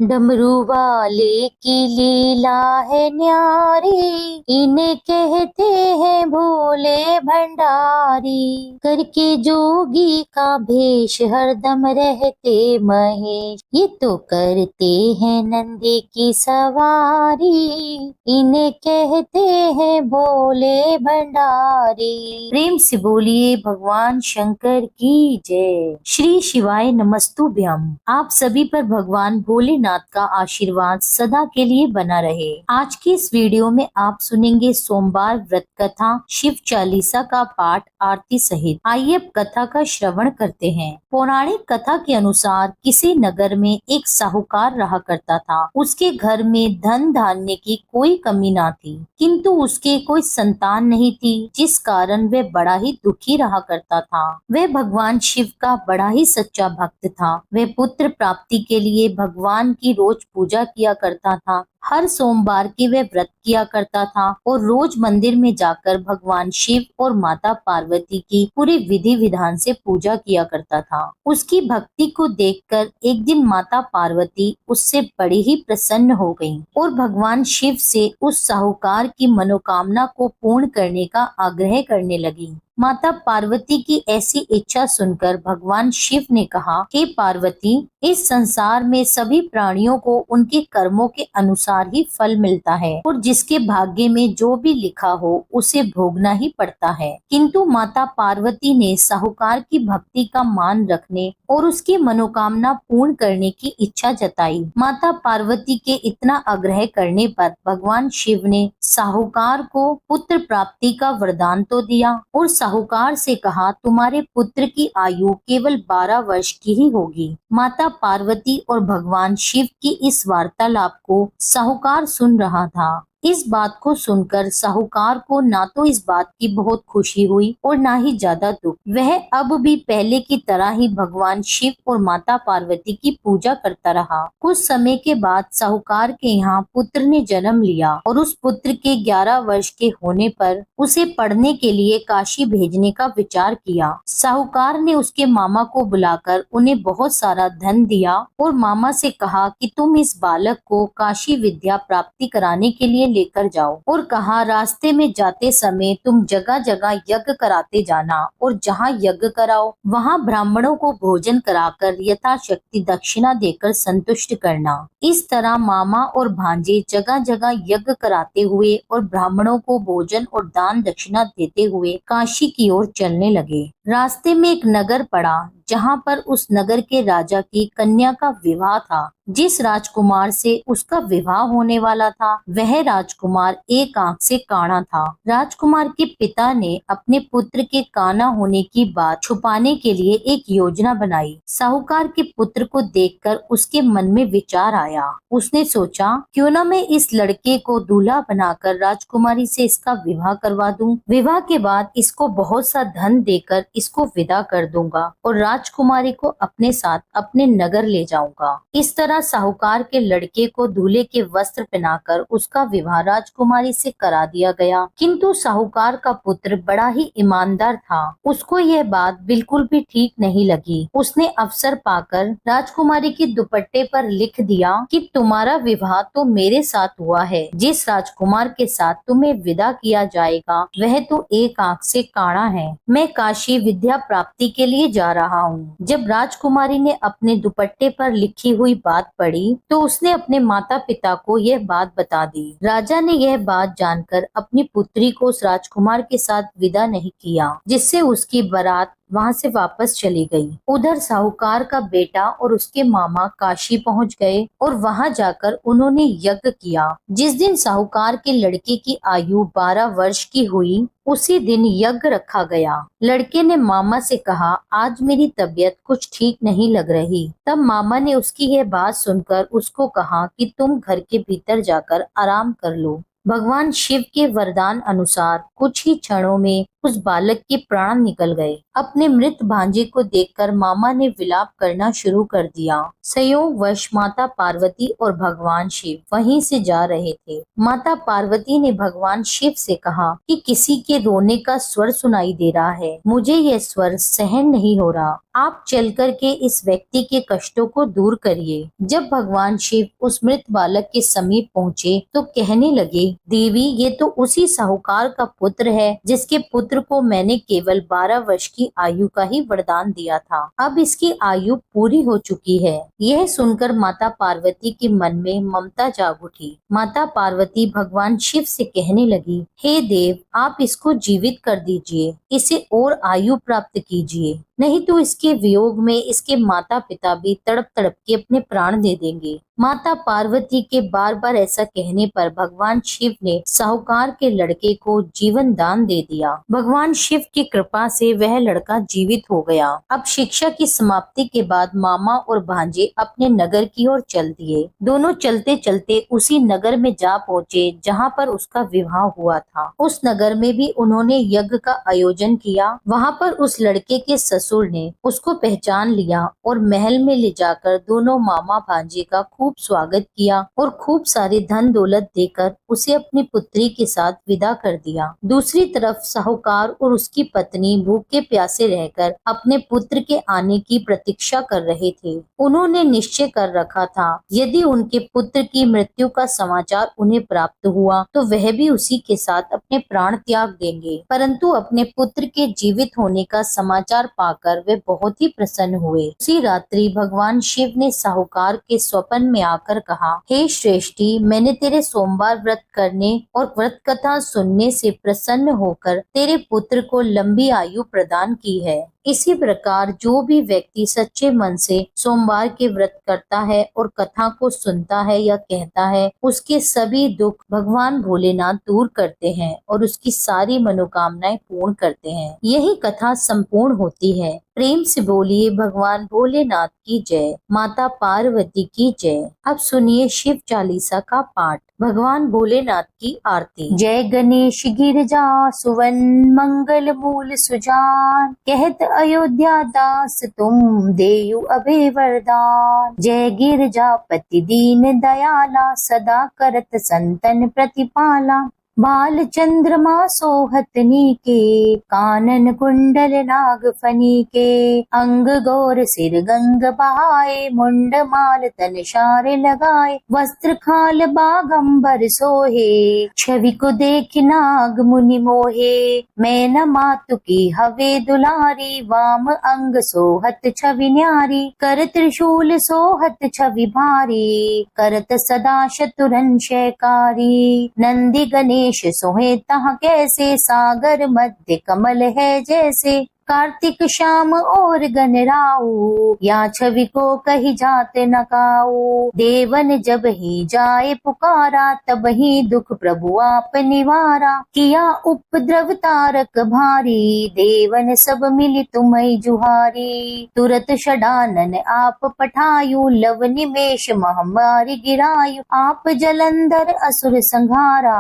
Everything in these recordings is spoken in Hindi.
डमरू वाले की लीला है न्यारी, इन्हें कहते हैं भोले भंडारी। करके जोगी का भेष हरदम रहते महेश, ये तो करते हैं नंदी की सवारी, इन्हें कहते हैं भोले भंडारी। प्रेम से बोलिए भगवान शंकर की जय। श्री शिवाय नमस्तुभ्यम। आप सभी पर भगवान भोलेनाथ का आशीर्वाद सदा के लिए बना रहे। आज की इस वीडियो में आप सुनेंगे सोमवार व्रत कथा, शिव चालीसा का पाठ आरती सहित। आइए अब कथा का श्रवण करते हैं। पौराणिक कथा के अनुसार किसी नगर में एक साहूकार रहा करता था। उसके घर में धन धान्य की कोई कमी ना थी, किंतु उसके कोई संतान नहीं थी, जिस कारण वह बड़ा ही दुखी रहा करता था। वह भगवान शिव का बड़ा ही सच्चा भक्त था। वह पुत्र प्राप्ति के लिए भगवान की रोज पूजा किया करता था। हर सोमवार की वह व्रत किया करता था और रोज मंदिर में जाकर भगवान शिव और माता पार्वती की पूरी विधि विधान से पूजा किया करता था। उसकी भक्ति को देखकर एक दिन माता पार्वती उससे बड़ी ही प्रसन्न हो गईं और भगवान शिव से उस साहूकार की मनोकामना को पूर्ण करने का आग्रह करने लगी। माता पार्वती की ऐसी इच्छा सुनकर भगवान शिव ने कहा, हे पार्वती, इस संसार में सभी प्राणियों को उनके कर्मों के अनुसार ही फल मिलता है और जिसके भाग्य में जो भी लिखा हो उसे भोगना ही पड़ता है। किंतु माता पार्वती ने साहूकार की भक्ति का मान रखने और उसकी मनोकामना पूर्ण करने की इच्छा जताई। माता पार्वती के इतना आग्रह करने पर भगवान शिव ने साहूकार को पुत्र प्राप्ति का वरदान तो दिया और साहूकार से कहा, तुम्हारे पुत्र की आयु केवल 12 वर्ष की ही होगी। माता पार्वती और भगवान शिव की इस वार्तालाप को साहूकार सुन रहा था। इस बात को सुनकर साहूकार को ना तो इस बात की बहुत खुशी हुई और ना ही ज्यादा दुख। वह अब भी पहले की तरह ही भगवान शिव और माता पार्वती की पूजा करता रहा। कुछ समय के बाद साहूकार के यहाँ पुत्र ने जन्म लिया और उस पुत्र के 11 वर्ष के होने पर उसे पढ़ने के लिए काशी भेजने का विचार किया। साहूकार ने उसके मामा को बुलाकर उन्हें बहुत सारा धन दिया और मामा से कहा कि तुम इस बालक को काशी विद्या प्राप्ति कराने के लिए लेकर जाओ और कहा, रास्ते में जाते समय तुम जगह जगह यज्ञ कराते जाना और जहाँ यज्ञ कराओ वहाँ ब्राह्मणों को भोजन कराकर यथाशक्ति दक्षिणा देकर संतुष्ट करना। इस तरह मामा और भांजे जगह जगह यज्ञ कराते हुए और ब्राह्मणों को भोजन और दान दक्षिणा देते हुए काशी की ओर चलने लगे। रास्ते में एक नगर पड़ा जहाँ पर उस नगर के राजा की कन्या का विवाह था। जिस राजकुमार से उसका विवाह होने वाला था वह राजकुमार एक आंख से काना था। राजकुमार के पिता ने अपने पुत्र के काना होने की बात छुपाने के लिए एक योजना बनाई। साहूकार के पुत्र को देखकर उसके मन में विचार आया। उसने सोचा, क्यों न मैं इस लड़के को दूल्हा बनाकर राजकुमारी से इसका विवाह करवा दूं। विवाह के बाद इसको बहुत सा धन देकर इसको विदा कर दूंगा और राजकुमारी को अपने साथ अपने नगर ले जाऊंगा। इस तरह साहूकार के लड़के को दूल्हे के वस्त्र पहनाकर उसका विवाह राजकुमारी से करा दिया गया। किंतु साहूकार का पुत्र बड़ा ही ईमानदार था। उसको यह बात बिल्कुल भी ठीक नहीं लगी। उसने अवसर पाकर राजकुमारी के दुपट्टे पर लिख दिया कि तुम्हारा विवाह तो मेरे साथ हुआ है। जिस राजकुमार के साथ तुम्हें विदा किया जाएगा वह तो एक आंख से काना है। मैं काशी विद्या प्राप्ति के लिए जा रहा हूँ। जब राजकुमारी ने अपने दुपट्टे पर लिखी हुई बात पढ़ी तो उसने अपने माता पिता को यह बात बता दी। राजा ने यह बात जानकर अपनी पुत्री को उस राजकुमार के साथ विदा नहीं किया, जिससे उसकी बारात वहाँ से वापस चली गई। उधर साहूकार का बेटा और उसके मामा काशी पहुँच गए और वहाँ जाकर उन्होंने यज्ञ किया। जिस दिन साहूकार के लड़के की आयु 12 वर्ष की हुई उसी दिन यज्ञ रखा गया। लड़के ने मामा से कहा, आज मेरी तबीयत कुछ ठीक नहीं लग रही। तब मामा ने उसकी यह बात सुनकर उसको कहा कि तुम घर के भीतर जाकर आराम कर लो। भगवान शिव के वरदान अनुसार कुछ ही क्षणों में उस बालक के प्राण निकल गए। अपने मृत भांजे को देखकर मामा ने विलाप करना शुरू कर दिया। संयोगवश माता पार्वती और भगवान शिव वहीं से जा रहे थे। माता पार्वती ने भगवान शिव से कहा कि किसी के रोने का स्वर सुनाई दे रहा है, मुझे यह स्वर सहन नहीं हो रहा, आप चल कर के इस व्यक्ति के कष्टों को दूर करिए। जब भगवान शिव उस मृत बालक के समीप पहुँचे तो कहने लगे, देवी ये तो उसी साहूकार का पुत्र है जिसके पुत्र को मैंने केवल 12 वर्ष की आयु का ही वरदान दिया था। अब इसकी आयु पूरी हो चुकी है। यह सुनकर माता पार्वती के मन में ममता जाग उठी। माता पार्वती भगवान शिव से कहने लगी, हे देव, आप इसको जीवित कर दीजिए, इसे और आयु प्राप्त कीजिए, नहीं तो इसके वियोग में इसके माता पिता भी तड़प तड़प के अपने प्राण दे देंगे। माता पार्वती के बार बार ऐसा कहने पर भगवान शिव ने साहूकार के लड़के को जीवन दान दे दिया। भगवान शिव की कृपा से वह लड़का जीवित हो गया। अब शिक्षा की समाप्ति के बाद मामा और भांजे अपने नगर की ओर चल दिए। दोनों चलते चलते उसी नगर में जा पहुँचे जहाँ पर उसका विवाह हुआ था। उस नगर में भी उन्होंने यज्ञ का आयोजन किया। वहाँ पर उस लड़के के ससुर ने उसको पहचान लिया और महल में ले जाकर दोनों मामा भांजे का खूब स्वागत किया और खूब सारे धन दौलत देकर उसे अपनी पुत्री के साथ विदा कर दिया। दूसरी तरफ साहूकार और उसकी पत्नी भूखे प्यासे रहकर अपने पुत्र के आने की प्रतीक्षा कर रहे थे। उन्होंने निश्चय कर रखा था यदि उनके पुत्र की मृत्यु का समाचार उन्हें प्राप्त हुआ तो वह भी उसी के साथ अपने प्राण त्याग देंगे। परंतु अपने पुत्र के जीवित होने का समाचार पाकर वे बहुत ही प्रसन्न हुए। उसी रात्रि भगवान शिव ने साहूकार के स्वप्न में आकर कहा, हे श्रेष्ठी, मैंने तेरे सोमवार व्रत करने और व्रत कथा सुनने से प्रसन्न होकर तेरे पुत्र को लंबी आयु प्रदान की है। इसी प्रकार जो भी व्यक्ति सच्चे मन से सोमवार के व्रत करता है और कथा को सुनता है या कहता है, उसके सभी दुख भगवान भोलेनाथ दूर करते हैं और उसकी सारी मनोकामनाएं पूर्ण करते हैं। यही कथा संपूर्ण होती है। प्रेम से बोलिए भगवान भोलेनाथ की जय, माता पार्वती की जय। अब सुनिए शिव चालीसा का पाठ। भगवान भोलेनाथ की आरती। जय गणेश गिरजा सुवन मंगल मूल सुजान, कहत अयोध्या दास तुम देयु अभय वरदान। जय गिरजापति दीन दयाला, सदा करत संतन प्रतिपाला। बाल चंद्रमा सोहतनी के, कानन कुंडल नाग फनी के। अंग गौर सिर गंग बहाए, मुंड माल तन शार लगाए। वस्त्र खाल बागंबर सोहे, छवि को देख नाग मुनि मोहे। मैं न मातु की हवे दुलारी, वाम अंग सोहत छवि न्यारी। कर त्रिशूल सोहत छवि भारी, करत सदा शतुरन शयकारी। नंदी गणेश सोहे तहाँ कैसे, सागर मध्य कमल है जैसे। कार्तिक श्याम और गणराऊ, या छवि को कही जात न काऊ। देवन जब ही जाए पुकारा, तब ही दुख प्रभु आप निवारा। किया उपद्रव तारक भारी, देवन सब मिली तुम्हें जुहारी। तुरत षडानन आप पठायु, लव निमेष महामारी गिरायु। आप जलंधर असुर संहारा,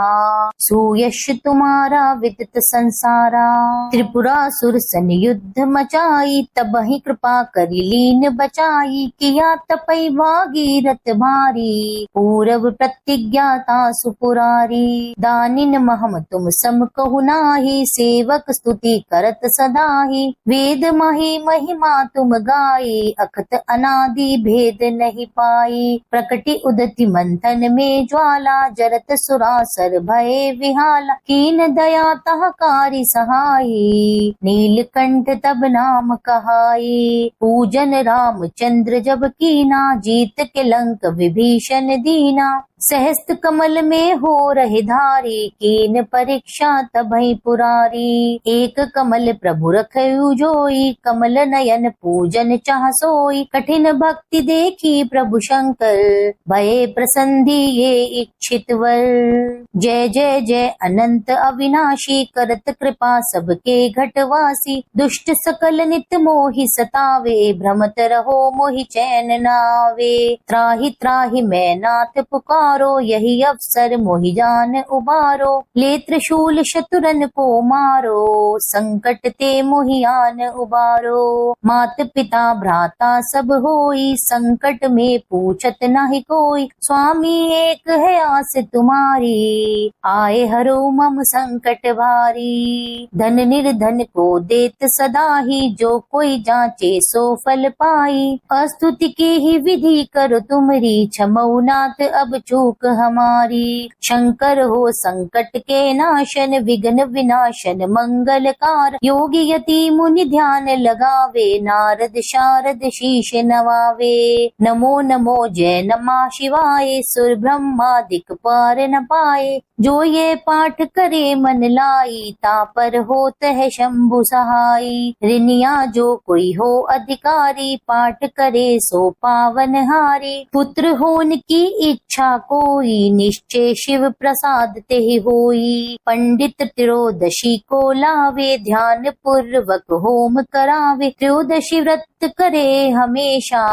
सुयश तुम्हारा विदित संसारा। त्रिपुरासुर सन युद्ध मचाई, तब ही कृपा करी लीन बचाई। किया तपई भागीरथ भारी, पूरव प्रतिज्ञाता सुपुरारी। दानिन महम तुम सम कहु नाही, सेवक स्तुति करत सदाही। वेद मही महिमा तुम गाई, अखत अनादि भेद नहीं पाई। प्रकटि उदति मंथन में ज्वाला, जरत सुरासर भय विहाला। कीन दया तह कारी सहाई, नीलकंठ तब नाम कहाई। पूजन रामचंद्र जब कीना, जीत के लंक विभीषण दीना। सहस्त्र कमल में हो रहे धारी, कीन परीक्षा तबहि पुरारी। एक कमल प्रभु रखयु जोई, कमल नयन पूजन चाह सोई। कठिन भक्ति देखी प्रभु शंकर, भये प्रसन्धि ये इच्छित वर। जय जय जय अनंत अविनाशी, करत कृपा सबके घटवासी। दुष्ट सकल नित मोहि सतावे, भ्रमत रहो मोहि चैन नावे। त्राहि त्राहि मैं नाथ पुकार, पुकारो, यही अवसर मोहि जान उबारो। ले त्रिशूल शत्रुन को मारो, संकट ते मोहि आन उबारो। मात पिता भ्राता सब होई, संकट में पूछत नाही कोई। स्वामी एक है आस तुम्हारी, आए हरो मम संकट भारी। धन निर्धन को देत सदा ही, जो कोई जांचे सो फल पाई। अस्तुति की ही विधि करो तुमरी, क्षमौ नाथ अब चूक हमारी। शंकर हो संकट के नाशन, विघ्न विनाशन मंगलकार। योगी यति मुनि ध्यान लगावे, नारद शारद शीश नवावे। नमो नमो जय नमः शिवाय, सुर ब्रह्मादिक पार न पाए। जो ये पाठ करे मन लाई, तापर होत है शंभु सहाई। ऋनिया जो कोई हो अधिकारी, पाठ करे सो पावन हारी। पुत्र होन की इच्छा कोई, निश्चय शिव प्रसाद ते होई। पंडित त्रयोदशी को लावे, ध्यान पूर्वक होम करावे। त्रयोदशी व्रत करे हमेशा,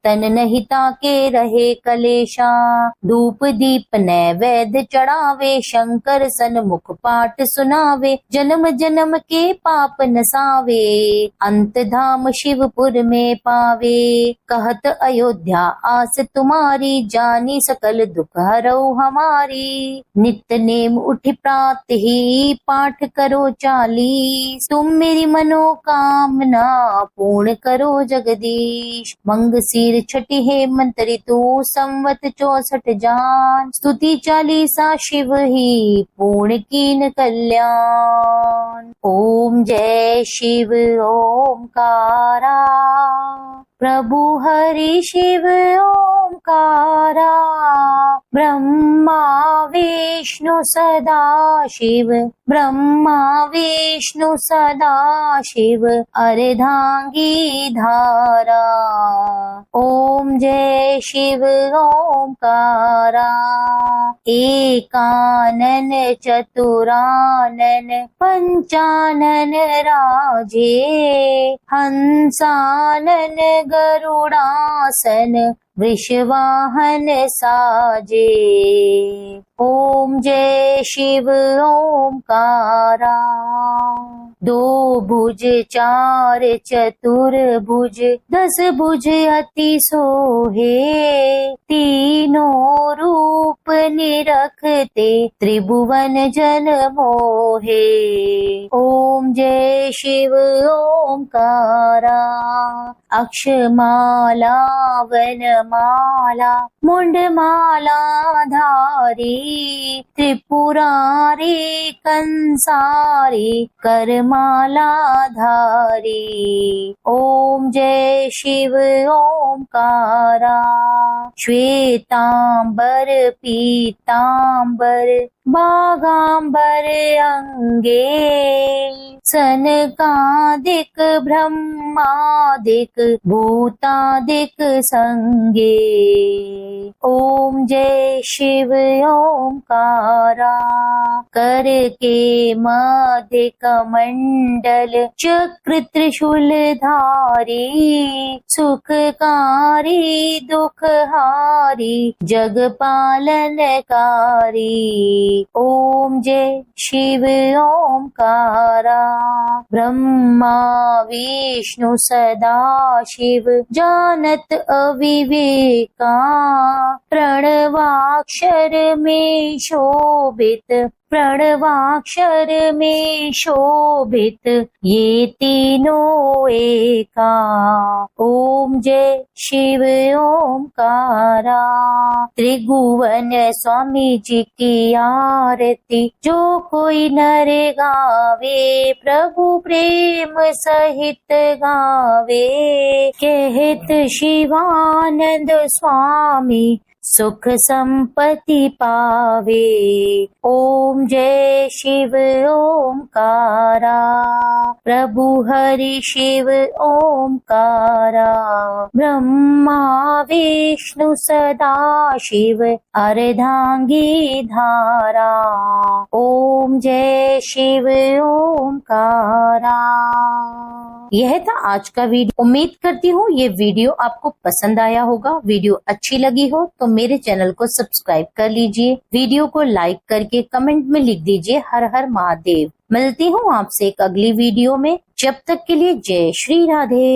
तन नहीं ताके रहे कलेशा। धूप दीप नैवेद्य चढ़ावे, शंकर सन्मुख पाठ सुनावे। जन्म जन्म के पाप नसावे, अंत धाम शिवपुर में पावे। कहत अयोध्या आस तुम्हारी, जानी सकल दुख हरौ हमारी। नित्य नेम उठि प्रात ही, पाठ करो 40। तुम मेरी मनोकामना पूर्ण करो जगदीश। मंगशीर छठी हेमंत ऋतु, संवत 64 जान। स्तुति 40 शिव ही, पूर्ण कीन कल्याण। ओम जय शिव ओमकारा, प्रभु हरि शिव ओमकारा। ब्रह्मा विष्णु सदा शिव, ब्रह्मा विष्णु सदा शिव। अर्धांगी धारा, ओम जय शिव ओमकारा। एकानन चतुरानन, पंचानन राजे। हंसानन गरुड़ासन, वृषवाहन साजे। ओम जय शिव ओमकारा। दो भुज चार चतुर्भुज, 10 भुज अति सोहे। तीनों रूप निरखते, त्रिभुवन जन मोहे। ओम जय शिव ओमकारा। अक्षमाला वनमाला, मुंडमाला धारी। त्रिपुरारी कंसारी, करमाला धारी। ओम जय शिव ओमकारा। श्वेतांबर पीतांबर, बागांबर अंगे। सनकादिक ब्रह्मादिक, भूतादिक संगे। ओम जय शिव ओमकारा। कर के मध्य कमंडल, चक्र त्रिशूल धारी। सुखकारी दुखहारी, जग पालनकारी। ओम जय शिव ओमकारा। ब्रह्मा विष्णु सदा शिव, जानत अविवेका। प्रणवाक्षर में शोभित, प्रणवाक्षर में शोभित। ये तीनों एका। ओम जय शिव ओमकारा। त्रिभुवन स्वामी जी की आरती, जो कोई नर गावे। प्रभु प्रेम सहित गावे। कहत शिवानंद स्वामी, सुख संपत्ति पावे। ओम जय शिव ओमकारा। प्रभु हरि शिव ओमकारा। ब्रह्मा विष्णु सदा शिव, अर्धांगी धारा। ओम जय शिव ओमकारा। यह था आज का वीडियो। उम्मीद करती हूँ ये वीडियो आपको पसंद आया होगा। वीडियो अच्छी लगी हो तो मेरे चैनल को सब्सक्राइब कर लीजिए। वीडियो को लाइक करके कमेंट में लिख दीजिए हर हर महादेव। मिलती हूँ आपसे एक अगली वीडियो में। जब तक के लिए जय श्री राधे।